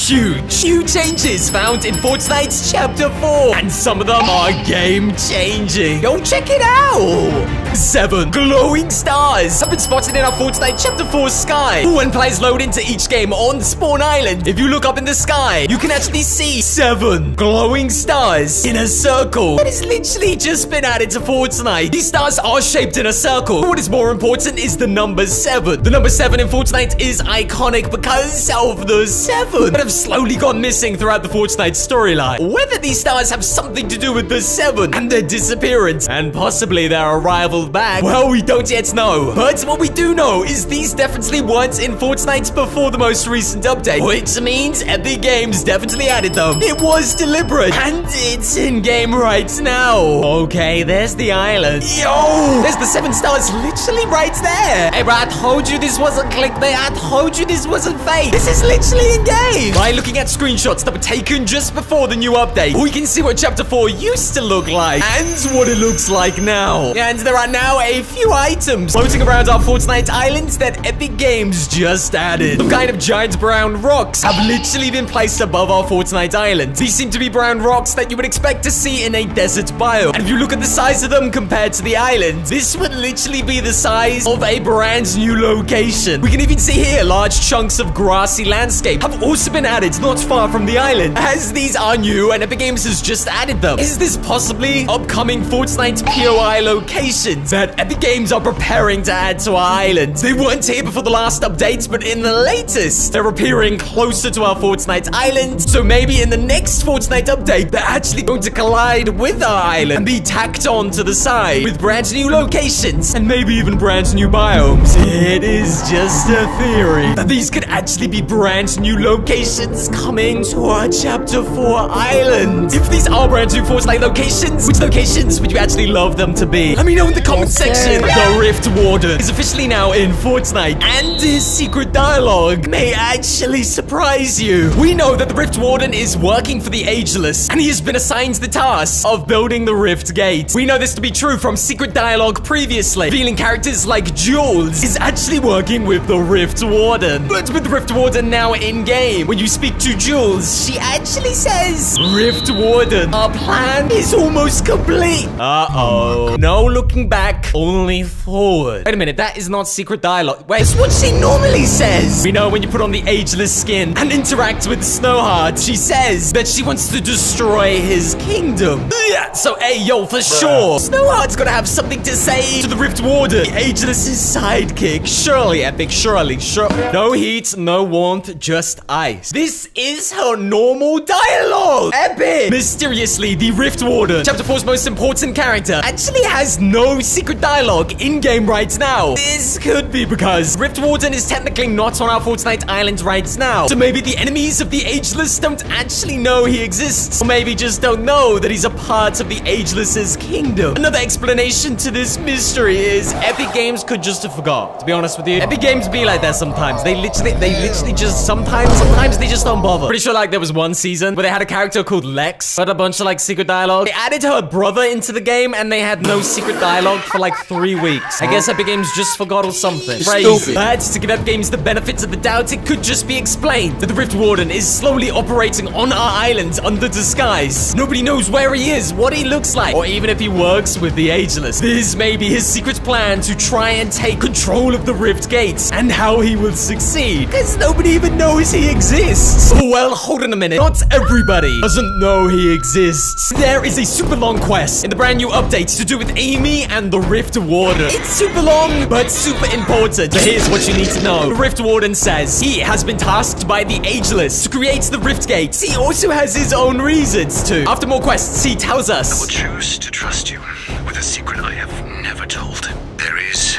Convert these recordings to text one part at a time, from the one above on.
huge. New changes found in Fortnite Chapter 4. And some of them are game-changing. Go check it out. 7 glowing stars have been spotted in our Fortnite Chapter 4 sky. When players load into each game on Spawn Island, if you look up in the sky, you can actually see 7 glowing stars in a circle. That has literally just been added to Fortnite. These stars are shaped in a circle. But what is more important is the number 7. The number 7 in Fortnite is iconic because of the 7 that have slowly gone missing throughout the Fortnite storyline. Whether these stars have something to do with the 7 and their disappearance and possibly their arrival back, well, we don't yet know. But what we do know is these definitely weren't in Fortnite before the most recent update, which means Epic Games definitely added them. It was deliberate, and it's in-game right now. Okay, there's the island. Yo! There's the 7 stars literally right there. Hey, bro, I told you this wasn't clickbait. I told you this wasn't fake. This is literally in-game. By looking at screenshots that were taken just before the new update, we can see what Chapter 4 used to look like and what it looks like now. And there are now a few items floating around our Fortnite island that Epic Games just added. Some kind of giant brown rocks have literally been placed above our Fortnite island. These seem to be brown rocks that you would expect to see in a desert biome. And if you look at the size of them compared to the island, this would literally be the size of a brand new location. We can even see here large chunks of grassy landscape have also been added not far from the island, as these are new and Epic Games has just added them. Is this possibly upcoming Fortnite POI locations that Epic Games are preparing to add to our island? They weren't here before the last update, but in the latest, they're appearing closer to our Fortnite island. So maybe in the next Fortnite update, they're actually going to collide with our island and be tacked on to the side with brand new locations and maybe even brand new biomes. It is just a theory that these could actually be brand new locations coming to our Chapter 4 island. If these are brand new Fortnite locations, which locations would you actually love them to be? Let me know in the comment section. The Rift Warden is officially now in Fortnite, and his secret dialogue may actually surprise you. We know that the Rift Warden is working for the Ageless, and he has been assigned the task of building the Rift Gate. We know this to be true from secret dialogue previously, revealing characters like Jules is actually working with the Rift Warden. But with the Rift Warden now in-game, when you speak to Jules, she actually says, Rift Warden, our plan is almost complete. Uh-oh. No looking back, only forward. Wait a minute, that is not secret dialogue. Wait, it's what she normally says. We know when you put on the Ageless skin and interact with Snowheart, she says that she wants to destroy his kingdom. Yeah, so hey, yo, for sure, Snowheart's gonna have something to say to the Rift Warden, the Ageless's sidekick. Surely, Epic, surely, sure. No heat, no warmth, just ice. This is her normal dialogue. Epic. Mysteriously, the Rift Warden, Chapter 4's most important character, actually has no secret dialogue in-game right now. This could be because Rift Warden is technically not on our Fortnite island right now. So maybe the enemies of the Ageless don't actually know he exists. Or maybe just don't know that he's a part of the Ageless's kingdom. Another explanation to this mystery is Epic Games could just have forgot. To be honest with you, Epic Games be like that sometimes. They literally just sometimes they just don't bother. Pretty sure like there was one season where they had a character called Lex, but a bunch of like secret dialogue. They added her brother into the game and they had no secret dialogue for like 3 weeks. I guess Epic Games just forgot or something. Crazy. But to give Epic Games the benefits of the doubt, it could just be explained that the Rift Warden is slowly operating on our island under disguise. Nobody knows where he is, what he looks like, or even if he works with the Ageless. This may be his secret plan to try and take control of the Rift Gates and how he will succeed, because nobody even knows he exists. Oh, well, hold on a minute. Not everybody doesn't know he exists. There is a super long quest in the brand new update to do with Amy and the Rift Warden. It's super long, but super important. So here's what you need to know. The Rift Warden says he has been tasked by the Ageless to create the Rift Gate. He also has his own reasons to. After more quests, he tells us, I will choose to trust you with a secret I have never told. There is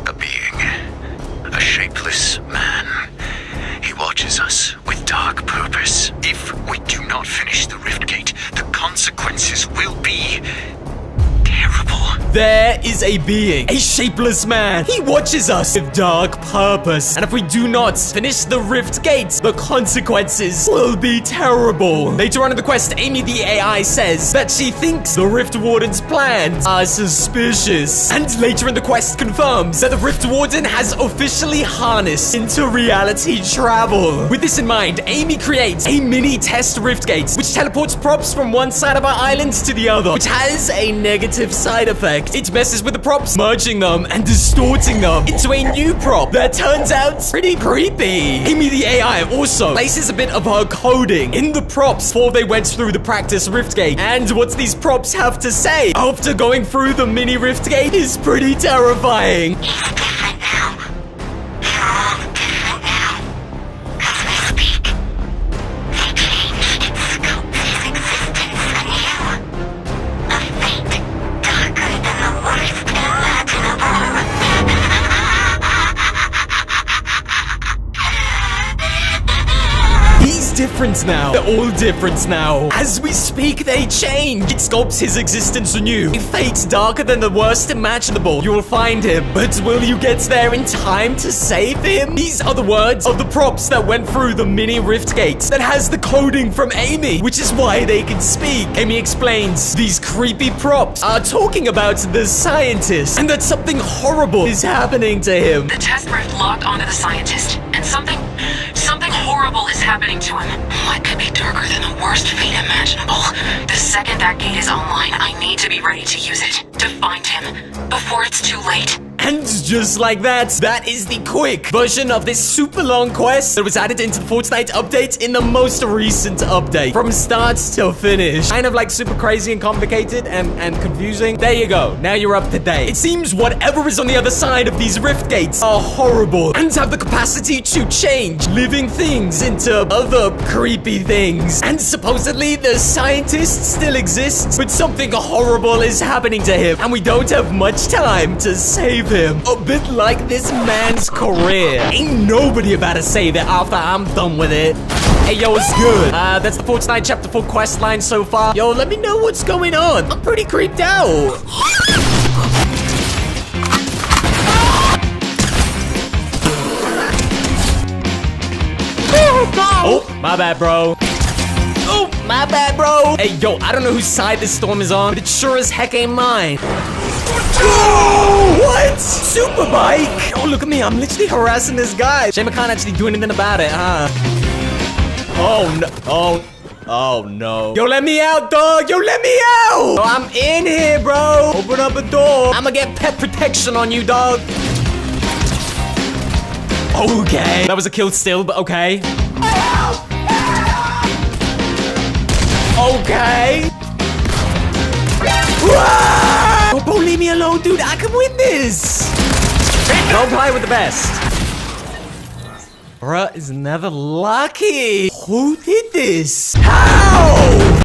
a being, a shapeless man. He watches us with dark purpose. If we do not finish the Rift Gate, the consequences will be terrible. there is a being, a shapeless man. He watches us with dark purpose. And if we do not finish the rift gates, the consequences will be terrible. Later on in the quest, Amy the AI says that she thinks the Rift Warden's plans are suspicious. And later in the quest confirms that the Rift Warden has officially harnessed into reality travel. With this in mind, Amy creates a mini test rift gate, which teleports props from one side of our island to the other, which has a negative side effect. It messes with the props, merging them and distorting them into a new prop that turns out pretty creepy. Amy the AI also places a bit of her coding in the props before they went through the practice rift gate. And what these props have to say after going through the mini rift gate is pretty terrifying. Different now. They're all different now. As we speak, they change. It sculpts his existence anew. A fate darker than the worst imaginable. You will find him, but will you get there in time to save him? These are the words of the props that went through the mini rift gates that has the coding from Amy, which is why they can speak. Amy explains these creepy props are talking about the scientist and that something horrible is happening to him. The test rift locked onto the scientist, and something horrible is happening to him. What could be darker than the worst fate imaginable? The second that gate is online, I need to be ready to use it, to find him, before it's too late. And just like that, that is the quick version of this super long quest that was added into the Fortnite update in the most recent update. From start to finish. Kind of like super crazy and complicated and confusing. There you go. Now you're up to date. It seems whatever is on the other side of these rift gates are horrible and have the capacity to change living things into other creepy things. And supposedly the scientist still exists, but something horrible is happening to him and we don't have much time to save him. A bit like this man's career. Ain't nobody about to save it after I'm done with it. Hey, yo, what's good? That's the Fortnite Chapter 4 quest line so far. Yo, let me know what's going on. I'm pretty creeped out. Oh, my bad, bro. Oh, my bad, bro. Hey, yo, I don't know whose side this storm is on, but it sure as heck ain't mine. Oh, what? Super bike? Oh, look at me. I'm literally harassing this guy. Shame I can't actually do anything about it, huh? Oh, no. Oh, no. Yo, let me out, dog. Yo, let me out. Oh, I'm in here, bro. Open up a door. I'm gonna get pet protection on you, dog. Okay. That was a kill still, but okay. Okay. Whoa! Bro, leave me alone, dude. I can win this. Don't play with the best. Bruh is never lucky. Who did this? How?